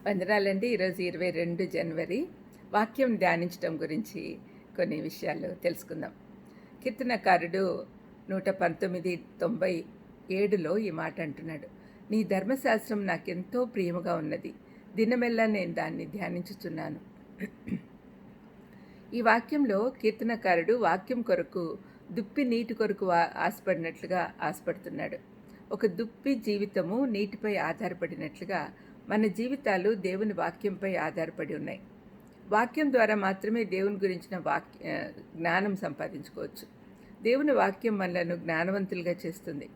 వందనాలండి. ఈరోజు 22 జనవరి వాక్యం ధ్యానించడం గురించి కొన్ని విషయాలు తెలుసుకుందాం. కీర్తనకారుడు 119:97లో ఈ మాట అంటున్నాడు. నీ ధర్మశాస్త్రం నాకెంతో ప్రియముగా ఉన్నది, దినమెల్లా నేను దాన్ని ధ్యానించుచున్నాను. ఈ వాక్యంలో కీర్తనకారుడు వాక్యం కొరకు దుప్పి నీటి కొరకు ఆశపడినట్లుగా ఆశపడుతున్నాడు. ఒక దుప్పి జీవితము నీటిపై ఆధారపడినట్లుగా మన జీవితాలు దేవుని వాక్యంపై ఆధారపడి ఉన్నాయి. వాక్యం ద్వారా మాత్రమే దేవుని గురించిన జ్ఞానం సంపాదించుకోవచ్చు. దేవుని వాక్యం మనలను జ్ఞానవంతులుగా చేస్తుంది.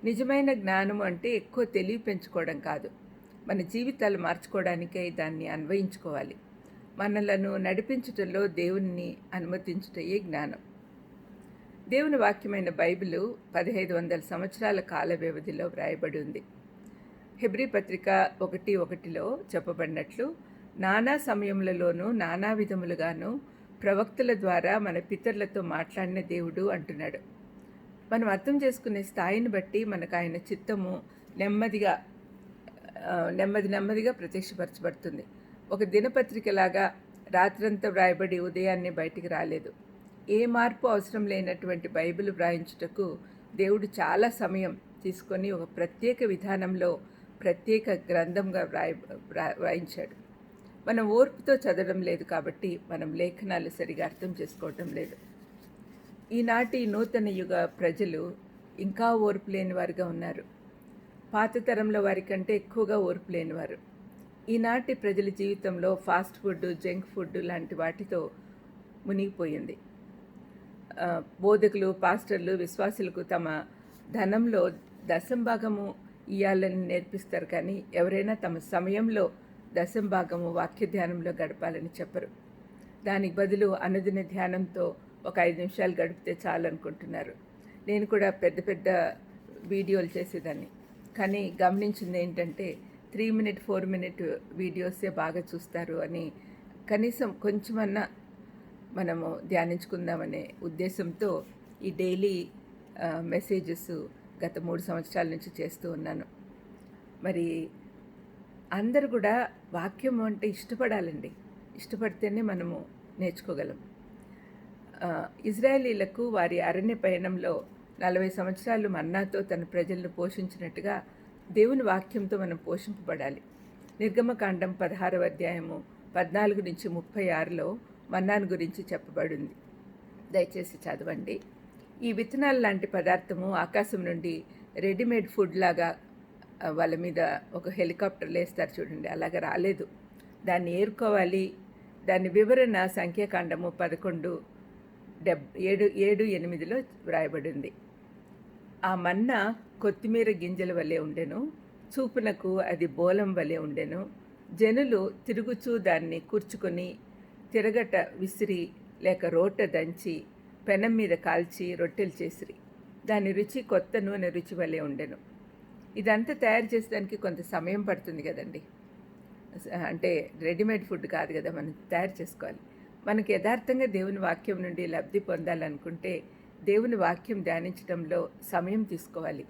నిజమైన జ్ఞానం అంటే ఎక్కువ తెలివి పెంచుకోవడం కాదు, మన జీవితాలు మార్చుకోవడానికై దాన్ని అన్వయించుకోవాలి. మనలను నడిపించటంలో దేవుని అనుమతించుటయే జ్ఞానం. దేవుని వాక్యమైన బైబిలు 1500 సంవత్సరాల కాల వ్యవధిలో వ్రాయబడి ఉంది. హెబ్రీ పత్రిక 1:1లో చెప్పబడినట్లు, నానా సమయములలోనూ నానా విధములుగాను ప్రవక్తల ద్వారా మన పితరులతో మాట్లాడిన దేవుడు అంటున్నాడు. మనం అర్థం చేసుకునే స్థాయిని బట్టి మనకు ఆయన చిత్తము నెమ్మదిగా ప్రత్యక్షపరచబడుతుంది. ఒక దినపత్రికలాగా రాత్రంతా వ్రాయబడి ఉదయాన్నే బయటికి రాలేదు. ఏ మార్పు అవసరం లేనటువంటి బైబిల్ వ్రాయించుటకు దేవుడు చాలా సమయం తీసుకొని ఒక ప్రత్యేక విధానంలో ప్రత్యేక గ్రంథంగా వ్రాయించాడు. మనం ఓర్పుతో చదవడం లేదు కాబట్టి మనం లేఖనాలు సరిగా అర్థం చేసుకోవటం లేదు. ఈనాటి నూతన యుగ ప్రజలు ఇంకా ఓర్పు లేనివారుగా ఉన్నారు. పాత తరంలో వారి కంటే ఎక్కువగా ఓర్పు లేనివారు. ఈనాటి ప్రజల జీవితంలో ఫాస్ట్ ఫుడ్, జంక్ ఫుడ్ లాంటి వాటితో మునిగిపోయింది. బోధకులు, పాస్టర్లు విశ్వాసులకు తమ ధనంలో దశంభాగము ఇయ్యాలని నేర్పిస్తారు, కానీ ఎవరైనా తమ సమయంలో దశంభాగము వాక్య ధ్యానంలో గడపాలని చెప్పరు. దానికి బదులు అనుదిన ధ్యానంతో ఒక 5 నిమిషాలు గడిపితే చాలు అనుకుంటున్నారు. నేను కూడా పెద్ద పెద్ద వీడియోలు చేసేదాన్ని, కానీ గమనించింది ఏంటంటే 3 మినిట్ 4 మినిట్ వీడియోసే బాగా చూస్తారు అని కనీసం కొంచెమన్నా మనము ధ్యానించుకుందామనే ఉద్దేశంతో ఈ డైలీ మెసేజెస్ గత 3 సంవత్సరాల నుంచి చేస్తూ ఉన్నాను. మరి అందరూ కూడా వాక్యం అంటే ఇష్టపడాలండి. ఇష్టపడితేనే మనము నేర్చుకోగలం. ఇజ్రాయేలీలకు వారి అరణ్య పయనంలో 40 సంవత్సరాలు మన్నాతో తన ప్రజలను పోషించినట్టుగా దేవుని వాక్యంతో మనం పోషింపబడాలి. నిర్గమకాండం 16వ అధ్యాయము 14 నుంచి 36లో మన్నాను గురించి చెప్పబడింది. దయచేసి చదవండి. ఈ విత్తనాలు లాంటి పదార్థము ఆకాశం నుండి రెడీమేడ్ ఫుడ్ లాగా వాళ్ళ మీద ఒక హెలికాప్టర్లు వేస్తారు చూడండి, అలాగా రాలేదు. దాన్ని ఏరుకోవాలి. దాని వివరణ సంఖ్యాకాండము 11:7-8లో వ్రాయబడింది. ఆ మన్నా కొత్తిమీర గింజల వలె ఉండెను, చూపునకు అది బోలం వలె ఉండెను. జనులు తిరుగుచూ దాన్ని కూర్చుకొని తిరగట విసిరి లేక రోట దంచి పెనం మీద కాల్చి రొట్టెలు చేసిరి. దాని రుచి కొత్త నూనె రుచి వలె ఉండెను. ఇదంతా తయారు చేసేదానికి కొంత సమయం పడుతుంది కదండి. అంటే రెడీమేడ్ ఫుడ్ కాదు కదా, మనం తయారు చేసుకోవాలి. మనకి యథార్థంగా దేవుని వాక్యం నుండి లబ్ధి పొందాలనుకుంటే దేవుని వాక్యం ధ్యానించడంలో సమయం తీసుకోవాలి.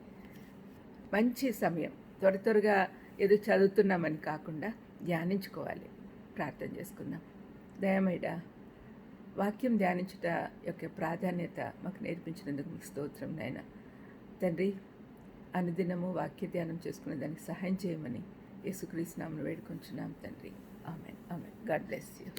మంచి సమయం, త్వరగా ఏదో చదువుతున్నామని కాకుండా ధ్యానించుకోవాలి. ప్రార్థన చేసుకుందాం. దయమేడా, వాక్యం ధ్యానించుట యొక్క ప్రాధాన్యత మాకు నేర్పించినందుకు మీకు స్తోత్రం నాయనా. తండ్రి, అనుదినము వాక్య ధ్యానం చేసుకునే దానికి సహాయం చేయమని యేసుక్రీస్తు నామమున వేడుకొంచున్నాం తండ్రి. ఆమెన్. God bless you.